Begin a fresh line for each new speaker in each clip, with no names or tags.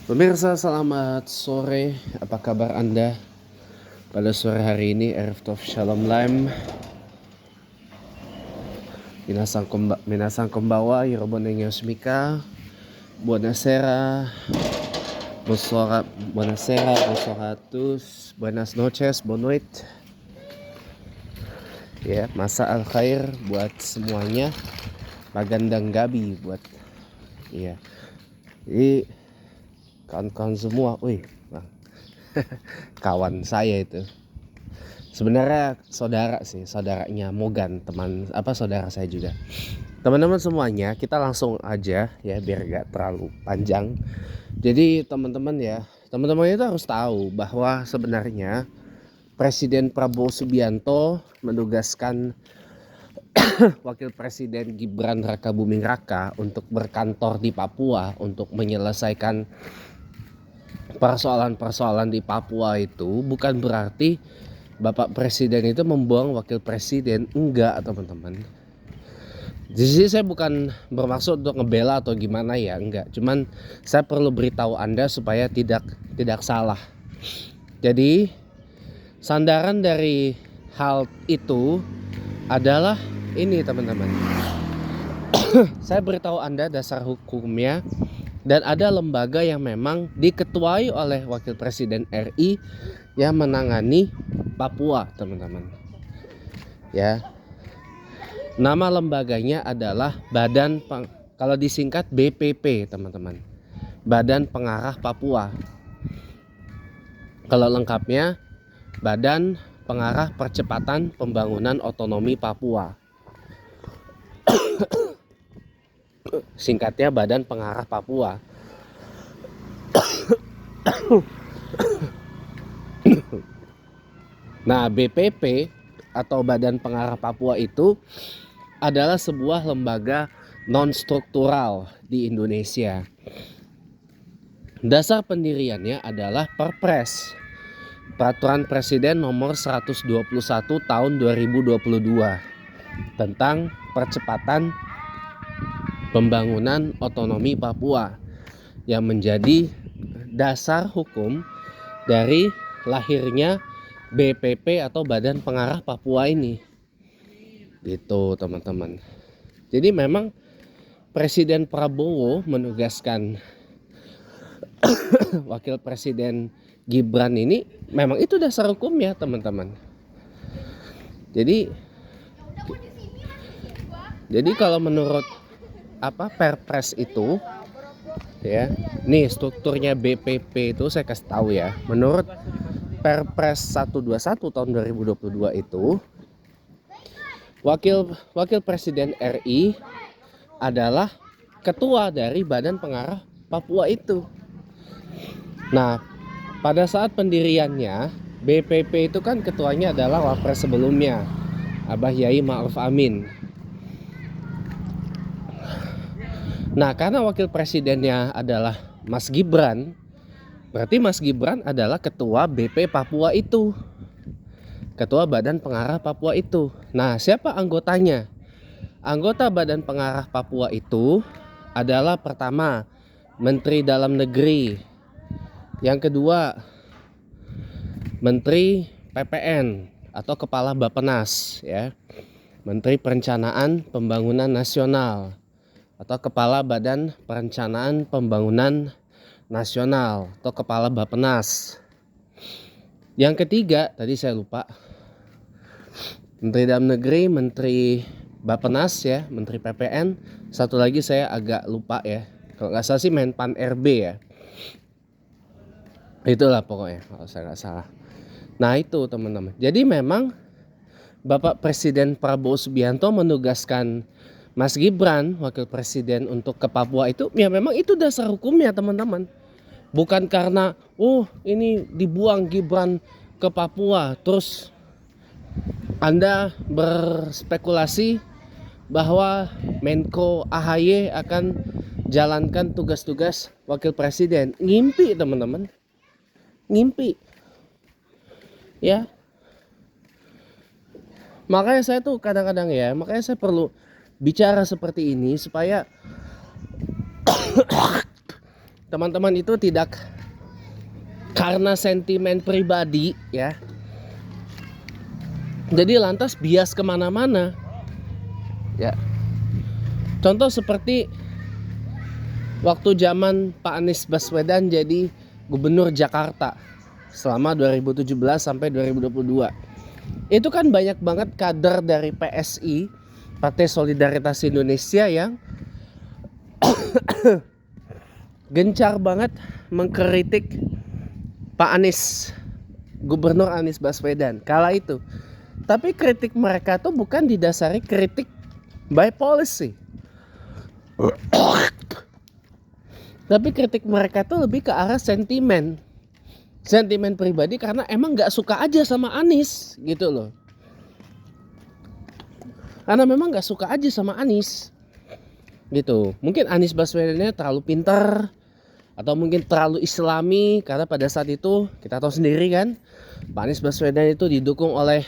Pemirsa, selamat sore. Apa kabar Anda pada sore hari ini? Erev Tov Shalom Laim. Minasan konbawa, Yoroboneng Yosmika. Buonasera. Buonasera, bonsoir tous. Buenas noches, bonuit. Ya, masa al khair buat semuanya. Magandang gabi buat Jadi kawan-kawan semua, bang. Kawan saya itu sebenarnya saudaranya Mogan, saudara saya juga. Teman-teman semuanya, kita langsung aja ya biar gak terlalu panjang. Jadi teman-teman itu harus tahu bahwa sebenarnya Presiden Prabowo Subianto menugaskan Wakil Presiden Gibran Rakabuming Raka untuk berkantor di Papua untuk menyelesaikan persoalan-persoalan di Papua. Itu bukan berarti Bapak Presiden itu membuang Wakil Presiden, enggak teman-teman. Jadi saya bukan bermaksud untuk ngebela atau gimana ya, enggak. Cuman saya perlu beritahu Anda supaya tidak salah. Jadi sandaran dari hal itu adalah ini teman-teman. Saya beritahu Anda dasar hukumnya, dan ada lembaga yang memang diketuai oleh Wakil Presiden RI yang menangani Papua, teman-teman. Ya. Nama lembaganya adalah kalau disingkat BPP, teman-teman. Badan Pengarah Papua. Kalau lengkapnya Badan Pengarah Percepatan Pembangunan Otonomi Papua. Singkatnya Badan Pengarah Papua. Nah, BPP atau Badan Pengarah Papua itu adalah sebuah lembaga non-struktural di Indonesia. Dasar pendiriannya adalah Perpres, Peraturan Presiden nomor 121 tahun 2022 tentang percepatan pembangunan otonomi Papua yang menjadi dasar hukum dari lahirnya BPP atau Badan Pengarah Papua ini. Gitu teman-teman. Jadi memang Presiden Prabowo menugaskan Wakil Presiden Gibran ini, memang itu dasar hukumnya teman-teman. Jadi kalau menurut Perpres itu ya, nih strukturnya BPP itu saya kasih tahu ya. Menurut Perpres 121 tahun 2022 itu Wakil Presiden RI adalah ketua dari Badan Pengarah Papua itu. Nah, pada saat pendiriannya BPP itu kan ketuanya adalah Wapres sebelumnya, Abah Yai Ma'ruf Amin. Nah, karena wakil presidennya adalah Mas Gibran, berarti Mas Gibran adalah ketua BP Papua itu, ketua Badan Pengarah Papua itu. Nah, siapa anggotanya? Anggota Badan Pengarah Papua itu adalah pertama Menteri Dalam Negeri, yang kedua Menteri PPN atau Kepala Bappenas ya, Menteri Perencanaan Pembangunan Nasional atau Kepala Badan Perencanaan Pembangunan Nasional atau Kepala Bappenas. Yang ketiga tadi saya lupa, Menteri Dalam Negeri, Menteri Bappenas ya, Menteri PPN. Satu lagi saya agak lupa ya, kalau nggak salah sih Menpan RB ya. Itulah pokoknya kalau saya nggak salah. Nah itu teman-teman. Jadi memang Bapak Presiden Prabowo Subianto menugaskan Mas Gibran, Wakil Presiden, untuk ke Papua itu, ya memang itu dasar hukumnya teman-teman. Bukan karena ini dibuang Gibran ke Papua, terus Anda berspekulasi bahwa Menko AHY akan jalankan tugas-tugas Wakil Presiden. Ngimpi teman-teman, ngimpi ya. Makanya saya tuh kadang-kadang makanya saya perlu bicara seperti ini supaya teman-teman itu tidak karena sentimen pribadi ya, jadi lantas bias kemana-mana ya. Contoh seperti waktu zaman Pak Anies Baswedan jadi gubernur Jakarta selama 2017 sampai 2022. Itu kan banyak banget kader dari PSI, Partai Solidaritas Indonesia, yang gencar banget mengkritik Pak Anies, Gubernur Anies Baswedan kala itu. Tapi kritik mereka tuh bukan didasari kritik by policy. Tapi kritik mereka tuh lebih ke arah sentimen pribadi, karena emang nggak suka aja sama Anies gitu loh. Karena memang nggak suka aja sama Anies gitu. Mungkin Anies Baswedannya terlalu pintar, atau mungkin terlalu islami, karena pada saat itu kita tahu sendiri kan, Pak Anies Baswedan itu didukung oleh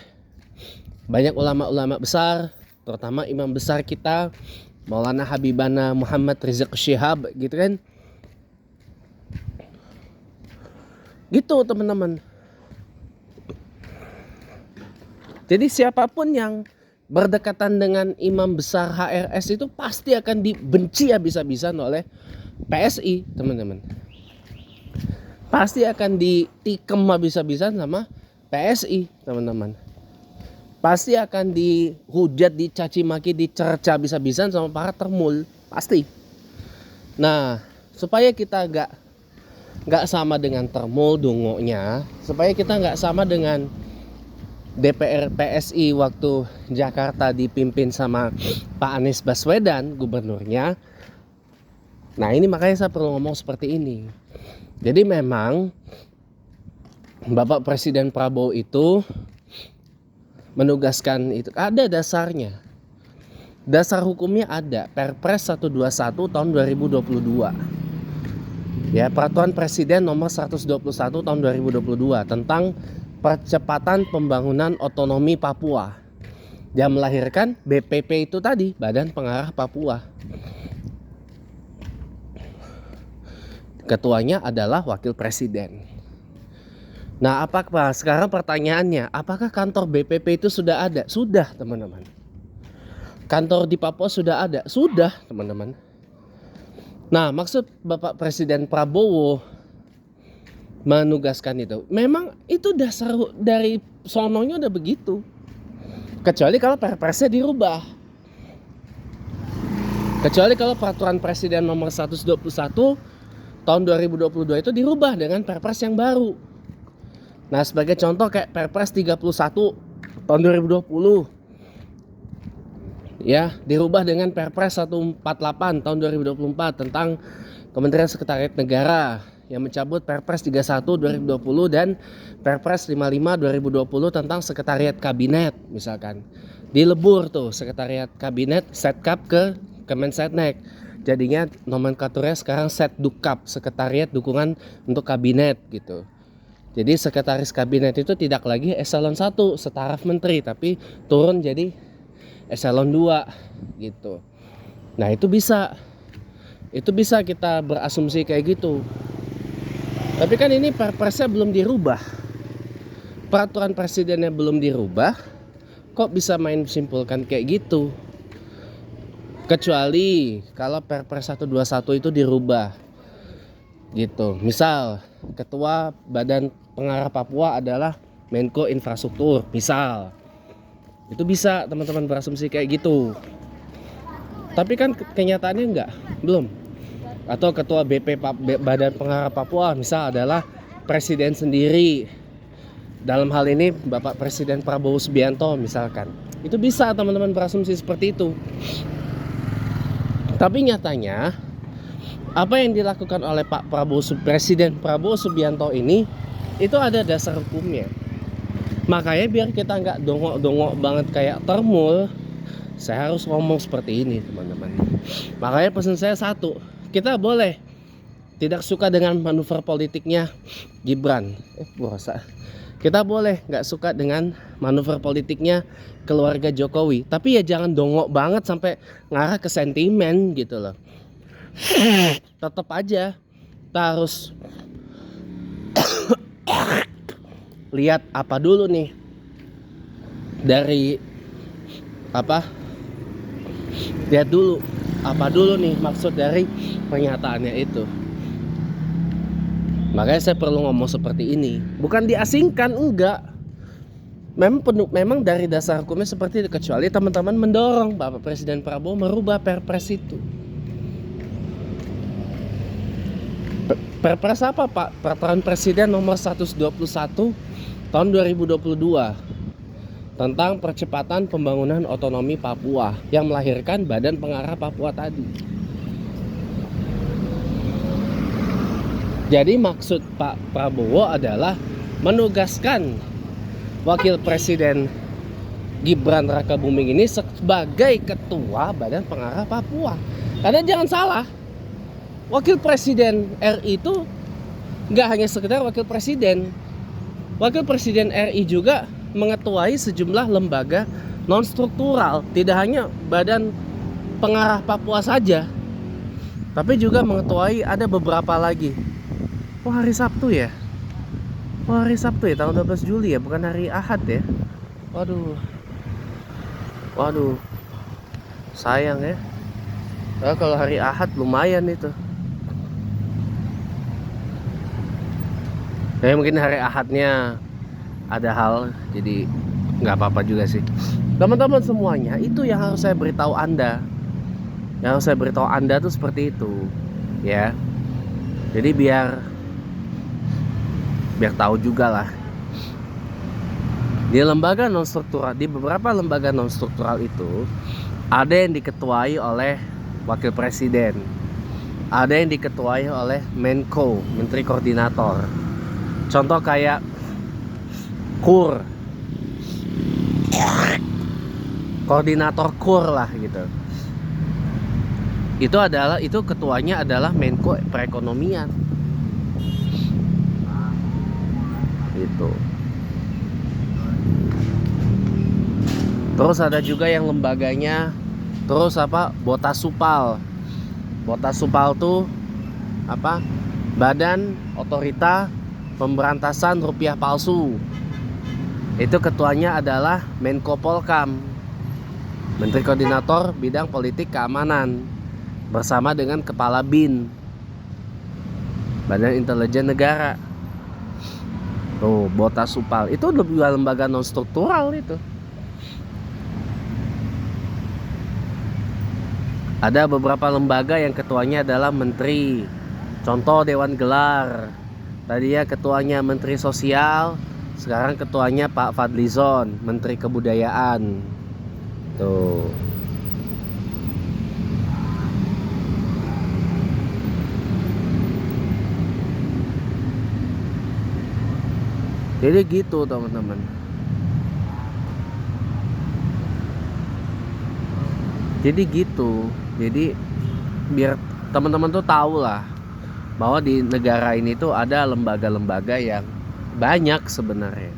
banyak ulama-ulama besar, terutama imam besar kita Maulana Habibana Muhammad Rizik Syihab gitu kan. Gitu teman-teman. Jadi siapapun yang berdekatan dengan imam besar HRS itu pasti akan dibenci habis-habisan oleh PSI, teman-teman. Pasti akan ditikem habis-habisan sama PSI, teman-teman. Pasti akan dihujat, dicaci maki, dicerca habis-habisan sama para termul, pasti. Nah, supaya kita nggak sama dengan termul dungonya, supaya kita nggak sama dengan DPR PSI waktu Jakarta dipimpin sama Pak Anies Baswedan gubernurnya. Nah ini makanya saya perlu ngomong seperti ini. Jadi memang Bapak Presiden Prabowo itu menugaskan, itu ada dasarnya. Dasar hukumnya ada, Perpres 121 tahun 2022. Ya, Peraturan Presiden nomor 121 tahun 2022 tentang percepatan pembangunan otonomi Papua. Dia melahirkan BPP itu tadi, Badan Pengarah Papua. Ketuanya adalah Wakil Presiden. Nah, apakah sekarang pertanyaannya, apakah kantor BPP itu sudah ada? Sudah, teman-teman. Kantor di Papua sudah ada? Sudah, teman-teman. Nah, maksud Bapak Presiden Prabowo menugaskan itu, memang itu dasar dari sononya udah begitu. Kecuali kalau perpresnya dirubah. Kecuali kalau Peraturan Presiden nomor 121 tahun 2022 itu dirubah dengan perpres yang baru. Nah, sebagai contoh kayak Perpres 31 tahun 2020 ya, dirubah dengan Perpres 148 tahun 2024 tentang Kementerian Sekretariat Negara, yang mencabut Perpres 31 2020 dan Perpres 55 2020 tentang Sekretariat Kabinet misalkan. Dilebur tuh Sekretariat Kabinet Setkap ke Kemensetnek. Jadinya nomenklaturnya sekarang Setdukap, Sekretariat Dukungan untuk Kabinet gitu. Jadi sekretaris kabinet itu tidak lagi eselon 1 setaraf menteri, tapi turun jadi eselon 2 gitu. Nah, itu bisa kita berasumsi kayak gitu. Tapi kan ini perpresnya belum dirubah. Peraturan presidennya belum dirubah. Kok bisa main simpulkan kayak gitu? Kecuali kalau Perpres 121 itu dirubah gitu. Misal ketua Badan Pengarah Papua adalah Menko Infrastruktur, misal. Itu bisa teman-teman berasumsi kayak gitu. Tapi kan kenyataannya enggak, belum. Atau ketua Badan Pengarah Papua misal adalah presiden sendiri. Dalam hal ini Bapak Presiden Prabowo Subianto misalkan. Itu bisa teman-teman berasumsi seperti itu. Tapi nyatanya apa yang dilakukan oleh Presiden Prabowo Subianto ini itu ada dasar hukumnya. Makanya biar kita nggak dongok-dongok banget kayak termul, saya harus ngomong seperti ini teman-teman. Makanya pesan saya satu, kita boleh tidak suka dengan manuver politiknya Gibran, kita boleh nggak suka dengan manuver politiknya keluarga Jokowi, tapi ya jangan dongok banget sampai ngarah ke sentimen gitu loh. Tetap aja kita harus lihat apa dulu nih dari lihat dulu apa dulu nih maksud dari pernyataannya itu. Makanya saya perlu ngomong seperti ini, bukan diasingkan, enggak. Memang dari dasar hukumnya seperti itu, kecuali teman-teman mendorong Bapak Presiden Prabowo merubah Perpres itu. Perpres apa Pak? Peraturan Presiden nomor 121 tahun 2022 tentang percepatan pembangunan otonomi Papua yang melahirkan Badan Pengarah Papua tadi. Jadi maksud Pak Prabowo adalah menugaskan Wakil Presiden Gibran Rakabuming ini sebagai Ketua Badan Pengarah Papua. Karena jangan salah, Wakil Presiden RI itu nggak hanya sekedar Wakil Presiden. Wakil Presiden RI juga mengetuai sejumlah lembaga non-struktural, tidak hanya Badan Pengarah Papua saja, tapi juga mengetuai ada beberapa lagi. Wah, hari Sabtu ya? Wah, hari Sabtu ya, tanggal 12 Juli ya, bukan hari Ahad ya? Waduh, sayang ya. Kalau hari Ahad lumayan itu. Mungkin hari Ahadnya ada hal, jadi nggak apa-apa juga sih. Teman-teman semuanya, itu yang harus saya beritahu Anda. Yang harus saya beritahu Anda tuh seperti itu, ya. Jadi biar tahu juga lah. Di lembaga non struktural, di beberapa lembaga non struktural itu ada yang diketuai oleh Wakil Presiden, ada yang diketuai oleh Menko, Menteri Koordinator. Contoh kayak KUR, koordinator KUR lah gitu. Itu ketuanya adalah Menko Perekonomian. Gitu. Terus ada juga yang lembaganya Botasupal. Botasupal tuh Badan Otorita Pemberantasan Rupiah Palsu. Itu ketuanya adalah Menko Polkam, Menteri Koordinator Bidang Politik Keamanan, bersama dengan Kepala BIN, Badan Intelijen Negara. Tuh, Botasupal itu juga lembaga non struktural itu. Ada beberapa lembaga yang ketuanya adalah menteri. Contoh Dewan Gelar. Tadinya ketuanya Menteri Sosial, sekarang ketuanya Pak Fadlizon, Menteri Kebudayaan. Tuh. Jadi gitu teman-teman. Jadi biar teman-teman tuh tahu lah bahwa di negara ini tuh ada lembaga-lembaga yang banyak sebenarnya.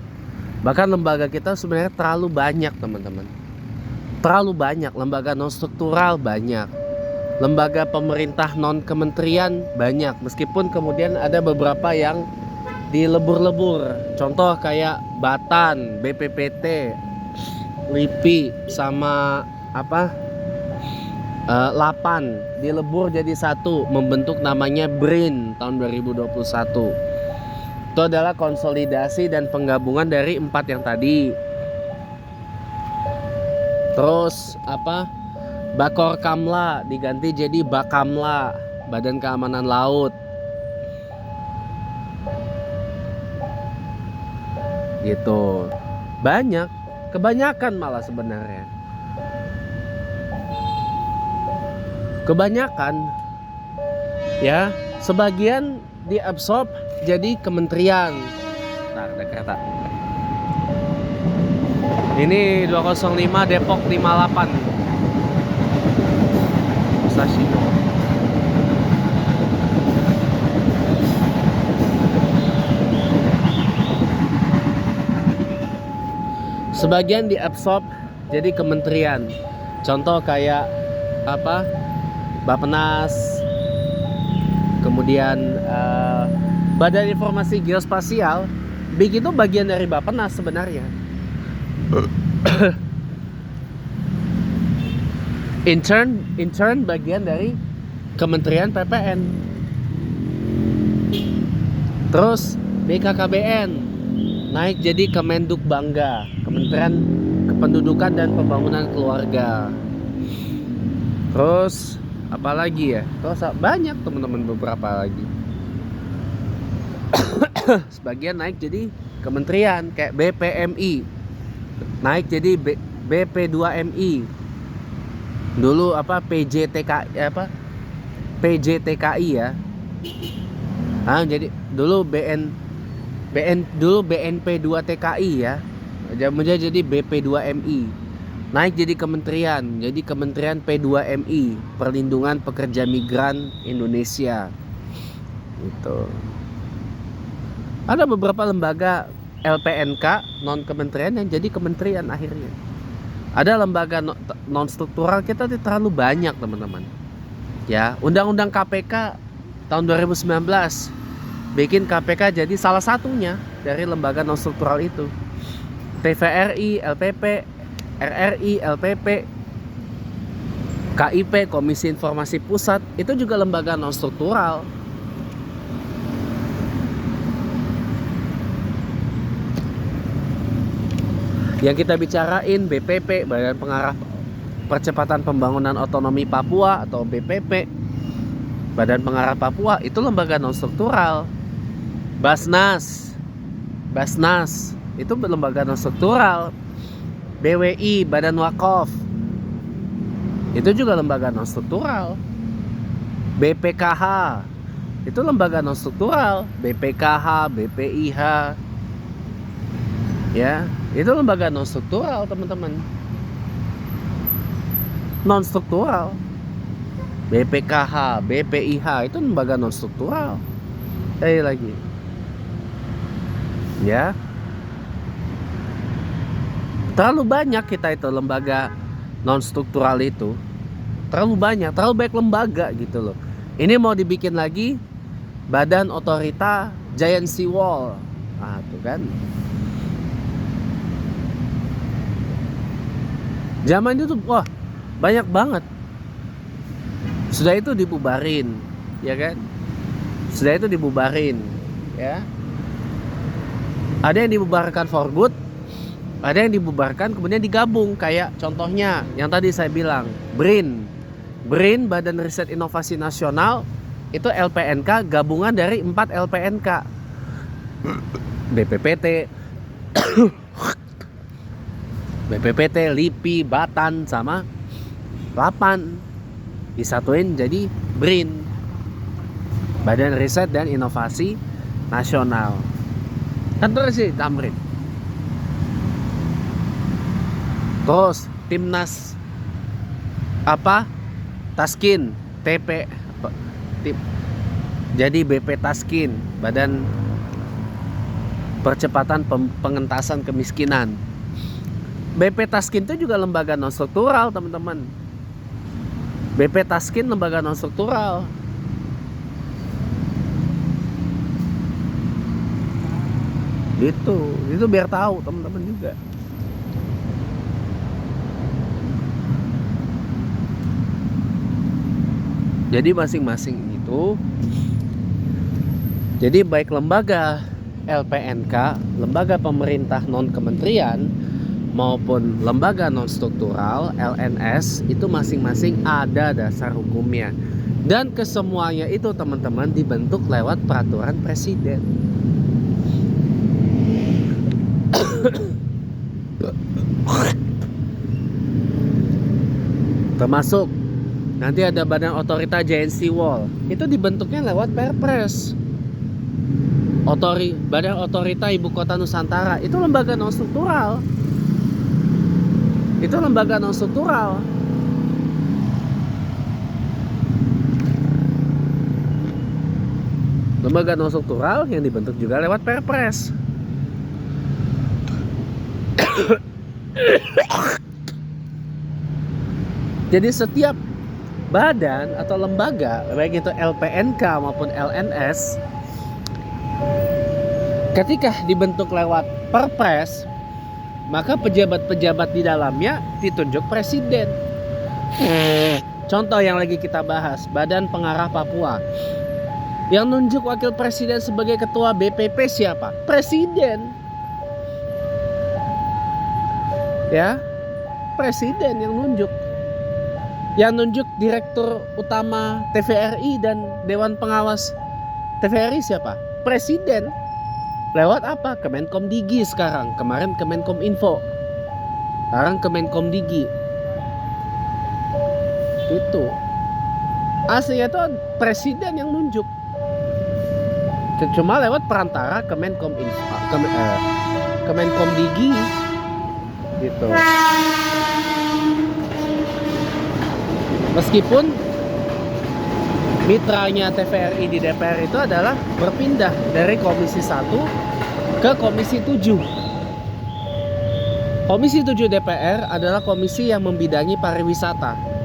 Bahkan lembaga kita sebenarnya terlalu banyak teman-teman. Terlalu banyak, lembaga non struktural banyak. Lembaga pemerintah non kementerian banyak, meskipun kemudian ada beberapa yang dilebur-lebur. Contoh kayak Batan, BPPT, LIPI sama Lapan dilebur jadi satu, membentuk namanya BRIN tahun 2021. Itu adalah konsolidasi dan penggabungan dari 4 yang tadi. Terus Bakorkamla diganti jadi Bakamla, Badan Keamanan Laut. Gitu. Banyak, kebanyakan malah sebenarnya. Kebanyakan ya, sebagian diabsorb jadi kementerian. Ntar ada kereta. Ini 205 Depok 58 stasiun. Sebagian diabsorb jadi kementerian. Contoh kayak Bappenas, kemudian kemudian Badan Informasi Geospasial, BIG itu bagian dari Bappenas sebenarnya. intern bagian dari Kementerian PPN. Terus BKKBN naik jadi Kemenduk Bangga, Kementerian Kependudukan dan Pembangunan Keluarga. Terus apalagi ya? Terus banyak teman-teman, beberapa lagi. Sebagian naik jadi kementerian kayak BPMI, naik jadi BP2MI. Dulu apa PJTKI ya. Jadi dulu dulu BNP2TKI ya. Menjadi BP2MI. Naik jadi kementerian, jadi Kementerian P2MI, Perlindungan Pekerja Migran Indonesia. Gitu. Ada beberapa lembaga LPNK non kementerian yang jadi kementerian akhirnya. Ada lembaga non struktural kita terlalu banyak teman-teman. Ya, Undang-Undang KPK tahun 2019 bikin KPK jadi salah satunya dari lembaga non struktural itu. TVRI, LPP, RRI, LPP, KIP, Komisi Informasi Pusat, itu juga lembaga non struktural. Yang kita bicarain BPP, Badan Pengarah Percepatan Pembangunan Otonomi Papua atau BPP, Badan Pengarah Papua, itu lembaga non struktural. Basnas itu lembaga non struktural. BWI, Badan Wakaf, itu juga lembaga non struktural. BPKH itu lembaga non struktural. BPKH, BPIH, ya, itu lembaga non struktural teman-teman. Non struktural. BPKH, BPIH itu lembaga non struktural. Lagi. Ya. Terlalu banyak kita itu lembaga non struktural itu. Terlalu banyak lembaga gitu loh. Ini mau dibikin lagi Badan Otorita Giant Sea Wall. Tuh kan. Zaman itu wah, banyak banget. Sudah itu dibubarin, ya kan? Sudah itu dibubarin, ya. Ada yang dibubarkan for good, ada yang dibubarkan kemudian digabung, kayak contohnya yang tadi saya bilang, BRIN, Badan Riset Inovasi Nasional, itu LPNK gabungan dari 4 LPNK, BPPT, LIPI, Batan, sama Lapan disatuin jadi BRIN, Badan Riset dan Inovasi Nasional. Kan terus sih Tamrin. Terus Timnas Taskin, TP, jadi BP Taskin, Badan Percepatan Pengentasan Kemiskinan. BP Taskin itu juga lembaga non struktural teman-teman. BP Taskin lembaga non struktural. Itu biar tahu teman-teman juga. Jadi masing-masing itu, jadi baik lembaga LPNK, lembaga pemerintah non kementerian, maupun lembaga non struktural LNS, itu masing-masing ada dasar hukumnya. Dan kesemuanya itu teman-teman dibentuk lewat peraturan presiden. Termasuk nanti ada Badan Otorita Giant Sea Wall, itu dibentuknya lewat Perpres. Badan Otorita Ibu Kota Nusantara, itu lembaga non struktural. Itu lembaga non struktural. Lembaga non struktural yang dibentuk juga lewat Perpres. Jadi setiap badan atau lembaga, baik itu LPNK maupun LNS, ketika dibentuk lewat perpres, maka pejabat-pejabat di dalamnya ditunjuk presiden. Contoh yang lagi kita bahas, Badan Pengarah Papua. Yang nunjuk wakil presiden sebagai ketua BPP siapa? Presiden. Ya, presiden yang nunjuk. Yang nunjuk direktur utama TVRI dan Dewan Pengawas TVRI siapa? Presiden. Lewat apa? Kemenkom Digi sekarang. Kemarin Kemenkom Info. Sekarang Kemenkom Digi. Itu. Aslinya itu presiden yang nunjuk. Cuma lewat perantara Kemenkom Info, Kemenkom Digi. Gitu. Meskipun mitranya TVRI di DPR itu adalah berpindah dari Komisi 1 ke Komisi 7. Komisi 7 DPR adalah komisi yang membidangi pariwisata.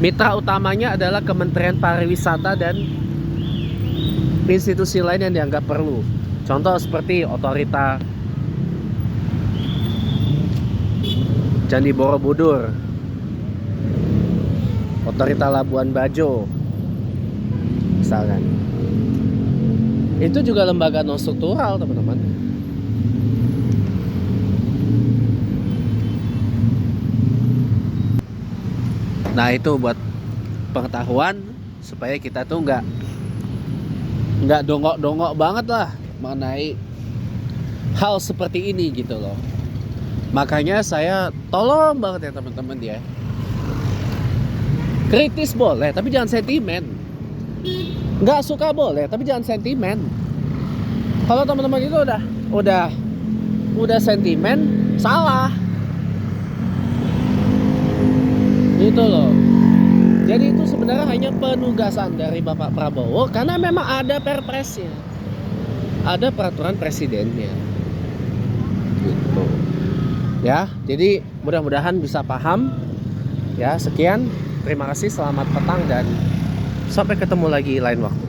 Mitra utamanya adalah Kementerian Pariwisata dan institusi lain yang dianggap perlu. Contoh seperti Otorita Candi Borobudur, Otorita Labuan Bajo, misalkan. Itu juga lembaga non struktural, teman-teman. Nah, itu buat pengetahuan supaya kita tuh nggak dongok-dongok banget lah mengenai hal seperti ini gitu loh. Makanya saya tolong banget ya teman-teman ya. Kritis boleh, tapi jangan sentimen. Nggak suka boleh, tapi jangan sentimen. Kalau teman-teman itu udah sentimen, salah. Gitu loh. Jadi itu sebenarnya hanya penugasan dari Bapak Prabowo karena memang ada perpresnya. Ada peraturan presidennya. Gitu. Ya, jadi mudah-mudahan bisa paham. Ya, sekian. Terima kasih, selamat petang dan sampai ketemu lagi lain waktu.